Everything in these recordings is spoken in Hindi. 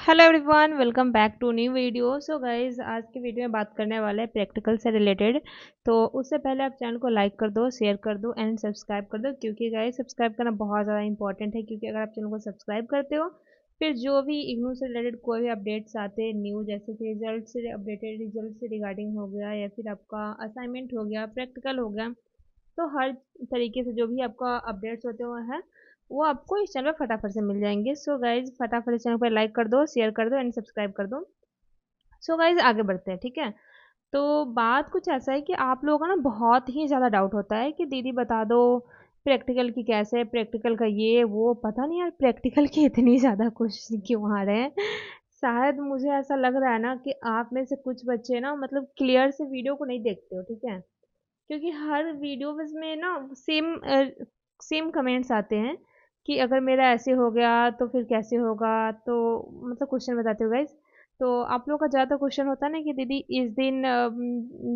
Hello everyone, welcome back to new video. So guys, आज की वीडियो में बात करने वाले हैं प्रैक्टिकल से रिलेटेड। तो उससे पहले आप चैनल को लाइक कर दो, शेयर कर दो एंड सब्सक्राइब कर दो, क्योंकि गाइज सब्सक्राइब करना बहुत ज़्यादा इंपॉर्टेंट है। क्योंकि अगर आप चैनल को सब्सक्राइब करते हो, फिर जो भी इग्नू से रिलेटेड कोई भी अपडेट्स आते हैं न्यू, जैसे कि रिजल्ट से अपडेटेड, रिजल्ट से रिगार्डिंग हो गया या फिर आपका असाइनमेंट हो गया, प्रैक्टिकल हो गया, तो हर तरीके से जो भी आपका अपडेट्स होते हुए हैं वो आपको इस चैनल पर फटाफट से मिल जाएंगे। सो गाइज, फटाफट इस चैनल पर लाइक कर दो, शेयर कर दो एंड सब्सक्राइब कर दो। सो गाइज, आगे बढ़ते हैं, ठीक है। तो बात कुछ ऐसा है कि आप लोगों का ना बहुत ही ज़्यादा डाउट होता है कि दीदी बता दो प्रैक्टिकल की कैसे, प्रैक्टिकल का ये वो, पता नहीं यार प्रैक्टिकल के इतनी ज़्यादा क्वेश्चन क्यों आ रहे हैं। शायद मुझे ऐसा लग रहा है ना कि आप में से कुछ बच्चे ना मतलब क्लियर से वीडियो को नहीं देखते हो, ठीक है। क्योंकि हर वीडियोज़ में ना सेम सेम कमेंट्स आते हैं कि अगर मेरा ऐसे हो गया तो फिर कैसे होगा। तो मतलब क्वेश्चन बताते हो गाइज। तो आप लोग का ज़्यादा क्वेश्चन होता है ना कि दीदी इस दिन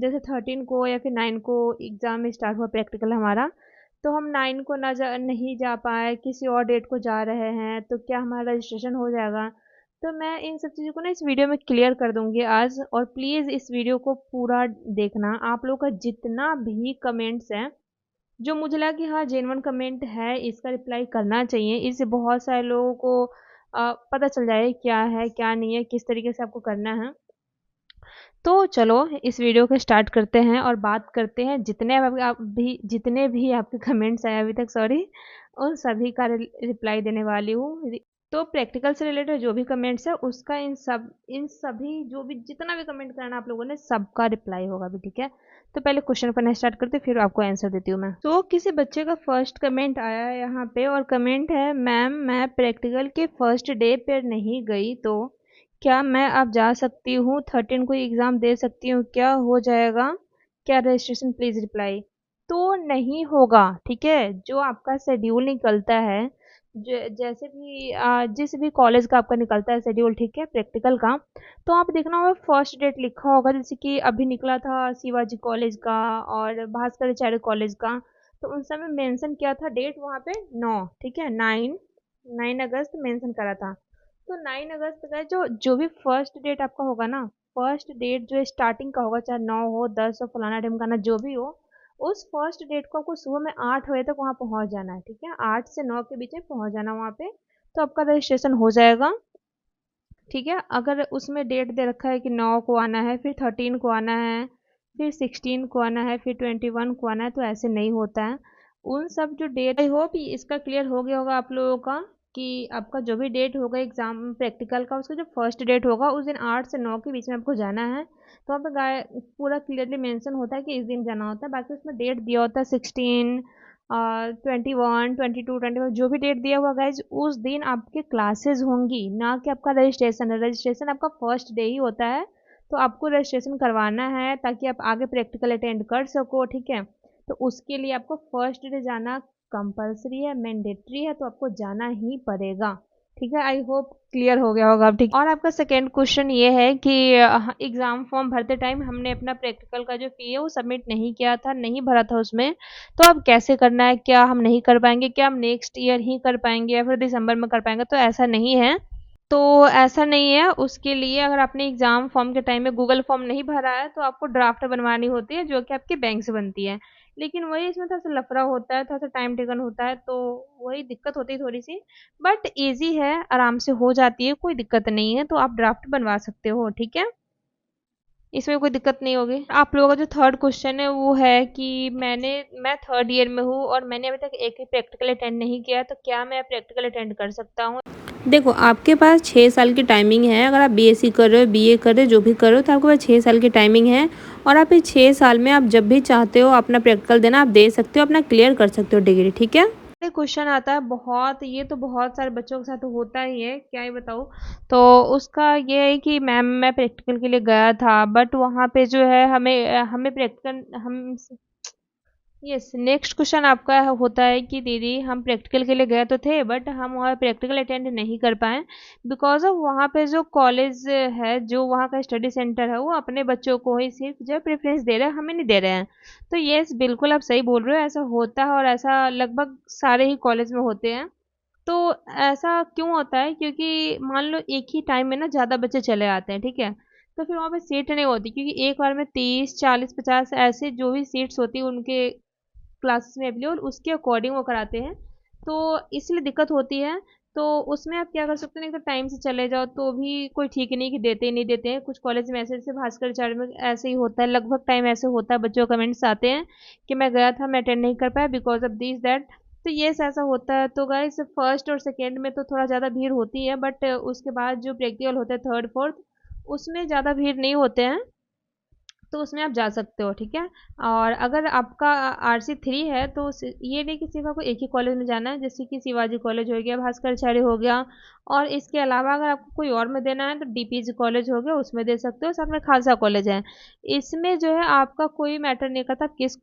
जैसे 13 को या फिर 9 को एग्ज़ाम स्टार्ट हुआ प्रैक्टिकल हमारा, तो हम 9 को नहीं जा पाए, किसी और डेट को जा रहे हैं, तो क्या हमारा रजिस्ट्रेशन हो जाएगा। तो मैं इन सब चीज़ों को ना इस वीडियो में क्लियर कर दूंगी आज। और प्लीज़ इस वीडियो को पूरा देखना। आप लोग का जितना भी कमेंट्स है, जो मुझे लगा कि हाँ जेन्युइन कमेंट है, इसका रिप्लाई करना चाहिए, इससे बहुत सारे लोगों को पता चल जाए क्या है क्या नहीं है, किस तरीके से आपको करना है। तो चलो इस वीडियो को स्टार्ट करते हैं और बात करते हैं जितने भी आपके कमेंट्स आए अभी तक, सॉरी, उन सभी का रिप्लाई देने वाली हूँ। तो प्रैक्टिकल से रिलेटेड जो भी कमेंट्स है उसका इन सभी जो भी जितना भी कमेंट करना आप लोगों ने, सबका रिप्लाई होगा भी, ठीक है। तो पहले क्वेश्चन पढ़ना स्टार्ट करते फिर आपको आंसर देती हूँ मैं। तो किसी बच्चे का फर्स्ट कमेंट आया है यहाँ पे और कमेंट है, मैम मैं प्रैक्टिकल के फर्स्ट डे पर नहीं गई, तो क्या मैं अब जा सकती हूँ, 13 को एग्ज़ाम दे सकती हूँ, क्या हो जाएगा, क्या रजिस्ट्रेशन, प्लीज़ रिप्लाई। तो नहीं होगा, ठीक है। जो आपका शेड्यूल निकलता है, जैसे भी जिस भी कॉलेज का आपका निकलता है शेड्यूल, ठीक है, प्रैक्टिकल का, तो आप देखना होगा फर्स्ट डेट लिखा होगा। जैसे कि अभी निकला था शिवाजी कॉलेज का और भास्कराचार्य कॉलेज का, तो उन सब में मेंशन किया था डेट वहाँ पे 9, ठीक है, 9 अगस्त मेंशन करा था। तो 9 अगस्त का जो भी फर्स्ट डेट आपका होगा ना, फर्स्ट डेट जो स्टार्टिंग का होगा, चाहे 9 हो, 10 हो, फलाना ढिमकाना जो भी हो, उस फर्स्ट डेट को आपको सुबह में 8 बजे तक वहाँ पहुँच जाना है, ठीक है। 8 से 9 के बीच में पहुँच जाना वहाँ पे, तो आपका रजिस्ट्रेशन हो जाएगा, ठीक है। अगर उसमें डेट दे रखा है कि 9 को आना है, फिर 13 को आना है, फिर 16 को आना है, फिर 21 को आना है, तो ऐसे नहीं होता है। उन सब जो डेट, आई होप इसका क्लियर हो गया होगा आप लोगों का कि आपका जो भी डेट होगा एग्ज़ाम प्रैक्टिकल का, उसका जो फर्स्ट डेट होगा उस दिन 8 से 9 के बीच में आपको जाना है। तो वहाँ पे पूरा क्लियरली मेंशन होता है कि इस दिन जाना होता है। बाकी उसमें डेट दिया होता है 16, 21, 22, 25, जो भी डेट दिया हुआ गाइज, उस दिन आपके क्लासेस होंगी, ना कि आपका रजिस्ट्रेशन है। रजिस्ट्रेशन आपका फर्स्ट डे ही होता है, तो आपको रजिस्ट्रेशन करवाना है ताकि आप आगे प्रैक्टिकल अटेंड कर सको, ठीक है। तो उसके लिए आपको फर्स्ट डे जाना कंपलसरी है, मैंडेटरी है, तो आपको जाना ही पड़ेगा, ठीक है। आई होप क्लियर हो गया होगा अब, ठीक। और आपका सेकेंड क्वेश्चन ये है कि एग्ज़ाम फॉर्म भरते टाइम हमने अपना प्रैक्टिकल का जो फ़ी है वो सबमिट नहीं किया था, नहीं भरा था उसमें, तो अब कैसे करना है, क्या हम नहीं कर पाएंगे, क्या हम नेक्स्ट ईयर ही कर पाएंगे या फिर दिसंबर में कर पाएंगे। तो ऐसा नहीं है, तो ऐसा नहीं है। उसके लिए अगर आपने एग्ज़ाम फॉर्म के टाइम में गूगल फॉर्म नहीं भरा है, तो आपको ड्राफ्ट बनवानी होती है, जो कि आपके बैंक से बनती है। लेकिन वही इसमें थोड़ा सा लफड़ा होता है, थोड़ा सा टाइम टेकन होता है, तो वही दिक्कत होती है थोड़ी सी। बट इजी है, आराम से हो जाती है, कोई दिक्कत नहीं है। तो आप ड्राफ्ट बनवा सकते हो, ठीक है, इसमें कोई दिक्कत नहीं होगी। आप लोगों का जो थर्ड क्वेश्चन है वो है कि मैं थर्ड ईयर में हूँ और मैंने अभी तक एक ही प्रैक्टिकल अटेंड नहीं किया, तो क्या मैं प्रैक्टिकल अटेंड कर सकता हूँ। देखो, आपके पास 6 साल की टाइमिंग है। अगर आप बीएससी कर रहे हो, बीए कर रहे हो, जो भी कर रहे हो, तो आपके पास 6 साल की टाइमिंग है। और आप इस 6 साल में आप जब भी चाहते हो अपना प्रैक्टिकल देना, आप दे सकते हो, अपना क्लियर कर सकते हो डिग्री, ठीक है। क्वेश्चन आता है बहुत, ये तो बहुत सारे बच्चों के साथ होता ही है, क्या ही बताऊँ। तो उसका ये है कि मैम मैं प्रैक्टिकल के लिए गया था, बट वहाँ पे जो है हमें हमें प्रैक्टिकल हम यस, नेक्स्ट क्वेश्चन आपका होता है कि दीदी हम प्रैक्टिकल के लिए गए तो थे, बट हम वहाँ प्रैक्टिकल अटेंड नहीं कर पाए बिकॉज ऑफ वहाँ पे जो कॉलेज है, जो वहाँ का स्टडी सेंटर है, वो अपने बच्चों को ही सिर्फ जो प्रेफरेंस दे रहे हैं, हमें नहीं दे रहे हैं। तो यस, बिल्कुल आप सही बोल रहे हो, ऐसा होता है और ऐसा लगभग सारे ही कॉलेज में होते हैं। तो ऐसा क्यों होता है, क्योंकि मान लो एक ही टाइम में ना ज़्यादा बच्चे चले आते हैं, ठीक है, तो फिर वहाँ पे सीट नहीं होती, क्योंकि एक बार में 30 40 50 ऐसे जो भी सीट्स होती है उनके क्लासेस में अवेलेबल, उसके अकॉर्डिंग वो कराते हैं, तो इसलिए दिक्कत होती है। तो उसमें आप क्या कर सकते हैं, एक तो टाइम से चले जाओ तो भी कोई ठीक नहीं कि देते ही नहीं देते हैं, कुछ कॉलेज में ऐसे जैसे भास्कराचार्य में ऐसे ही होता है, लगभग टाइम ऐसे होता है, बच्चों के कमेंट्स आते हैं कि मैं गया था, मैं अटेंड नहीं कर पाया बिकॉज ऑफ दिस दैट। तो ये ऐसा होता है। तो गाइस फर्स्ट और सेकेंड में तो थोड़ा ज़्यादा भीड़ होती है, बट उसके बाद जो प्रैक्टिकल होता है थर्ड फोर्थ, उसमें ज़्यादा भीड़ नहीं होते हैं, तो उसमें आप जा सकते हो, ठीक है। और अगर आपका RC3 है तो ये नहीं कि सिर्फ आपको एक ही कॉलेज में जाना है, जैसे कि शिवाजी कॉलेज हो गया, भास्कराचार्य हो गया, और इसके अलावा अगर आपको कोई और में देना है तो DPG कॉलेज हो गया, उसमें दे सकते हो, साथ में खालसा कॉलेज है। इसमें जो है आपका कोई मैटर नहीं करता किस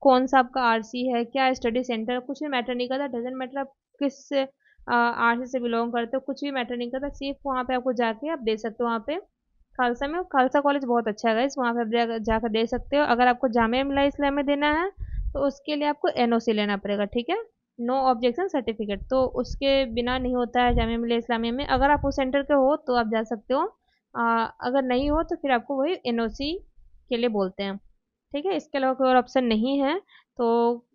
कौन सा आपका RC है, क्या स्टडी सेंटर, कुछ भी मैटर नहीं करता, डजेंट मैटर आप किस RC से बिलोंग करते हो, कुछ भी मैटर नहीं करता, सिर्फ वहाँ पे आपको जाके आप दे सकते हो। वहाँ पे खालसा में, खालसा कॉलेज बहुत अच्छा है गाइस, वहाँ पे आप जाकर दे सकते हो। अगर आपको जामिया मिलिया इस्लामिया में देना है तो उसके लिए आपको NOC लेना पड़ेगा, ठीक है, नो ऑब्जेक्शन सर्टिफिकेट, तो उसके बिना नहीं होता है जामिया मिलिया इस्लामिया में। अगर आप उस सेंटर के हो तो आप जा सकते हो, अगर नहीं हो तो फिर आपको वही NOC के लिए बोलते हैं, ठीक है, इसके अलावा कोई और ऑप्शन नहीं है। तो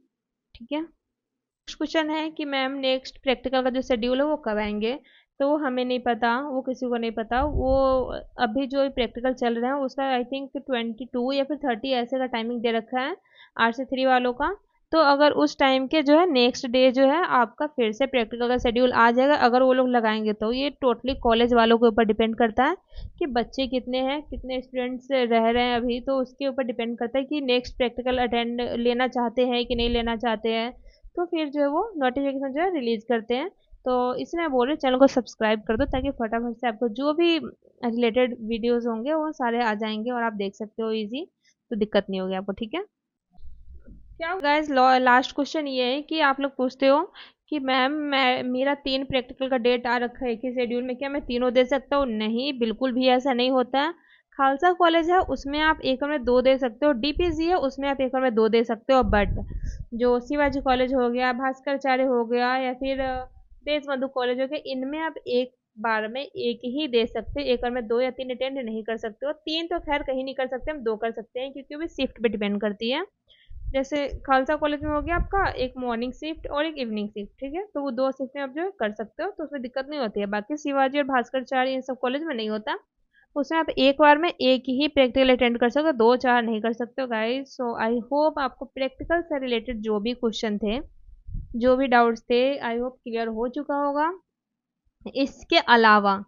ठीक है, नेक्स्ट क्वेश्चन है कि मैम नेक्स्ट प्रैक्टिकल का जो शेड्यूल है वो कब आएंगे, तो वो हमें नहीं पता, वो किसी को नहीं पता। वो अभी जो प्रैक्टिकल चल रहे हैं उसका आई थिंक 22 या फिर 30 ऐसे का टाइमिंग दे रखा है RC3 वालों का। तो अगर उस टाइम के जो है नेक्स्ट डे जो है आपका फिर से प्रैक्टिकल का शेड्यूल आ जाएगा, अगर वो लोग लगाएंगे तो। ये टोटली कॉलेज वालों के ऊपर डिपेंड करता है कि बच्चे कितने हैं, कितने स्टूडेंट्स रह रहे हैं अभी, तो उसके ऊपर डिपेंड करता है कि नेक्स्ट प्रैक्टिकल अटेंड लेना चाहते हैं कि नहीं लेना चाहते हैं, तो फिर जो है वो नोटिफिकेशन जो है रिलीज करते हैं। तो इसलिए मैं बोल रही हूँ चैनल को सब्सक्राइब कर दो, ताकि फटाफट से आपको जो भी रिलेटेड वीडियोस होंगे वो सारे आ जाएंगे और आप देख सकते हो इजी, तो दिक्कत नहीं होगी आपको, ठीक है। क्या गाइस, लास्ट क्वेश्चन ये है कि आप लोग पूछते हो कि मैम मैं मेरा 3 प्रैक्टिकल का डेट आ रखा है एक ही शेड्यूल में, क्या मैं तीनों दे सकता हूँ? नहीं, बिल्कुल भी ऐसा नहीं होता है। खालसा कॉलेज है उसमें आप एक में 2 दे सकते हो, DPG है उसमें आप एक में 2 दे सकते हो, बट जो शिवाजी कॉलेज हो गया, भास्कराचार्य हो गया, या फिर देश बंधु कॉलेज हो गया, इनमें आप एक बार में एक ही दे सकते हो, एक बार में 2 या 3 अटेंड नहीं कर सकते हो। 3 तो खैर कहीं नहीं कर सकते, हम 2 कर सकते हैं, क्योंकि वो शिफ्ट पे डिपेंड करती है। जैसे खालसा कॉलेज में हो गया आपका एक मॉर्निंग शिफ्ट और एक इवनिंग शिफ्ट, ठीक है, तो वो 2 शिफ्ट में आप जो कर सकते हो, तो उसमें दिक्कत नहीं होती है। बाकी शिवाजी और भास्कराचार्य इन सब कॉलेज में नहीं होता, उसमें आप एक बार में एक ही प्रैक्टिकल अटेंड कर सकते हो, 2 4 नहीं कर सकते हो गाइस। सो आई होप आपको प्रैक्टिकल से रिलेटेड जो भी क्वेश्चन थे, जो भी डाउट्स थे, आई होप क्लियर हो चुका होगा। इसके अलावा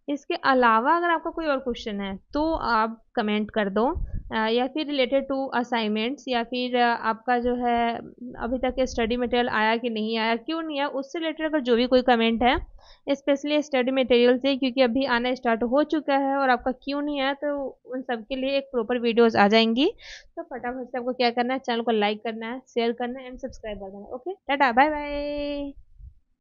इसके अलावा अगर आपका कोई और क्वेश्चन है तो आप कमेंट कर दो, या फिर रिलेटेड टू असाइनमेंट्स, या फिर आपका जो है अभी तक स्टडी मटेरियल आया कि नहीं आया, क्यों नहीं आया, उससे रिलेटेड अगर जो भी कोई कमेंट है, स्पेशली स्टडी मटेरियल से, क्योंकि अभी आना स्टार्ट हो चुका है और आपका क्यों नहीं आया, तो उन सब के लिए एक प्रॉपर वीडियोस आ जाएंगी। तो फटाफट से आपको क्या करना है, चैनल को लाइक करना है, शेयर करना है एंड सब्सक्राइब कर देना है। Okay, tata, bye bye.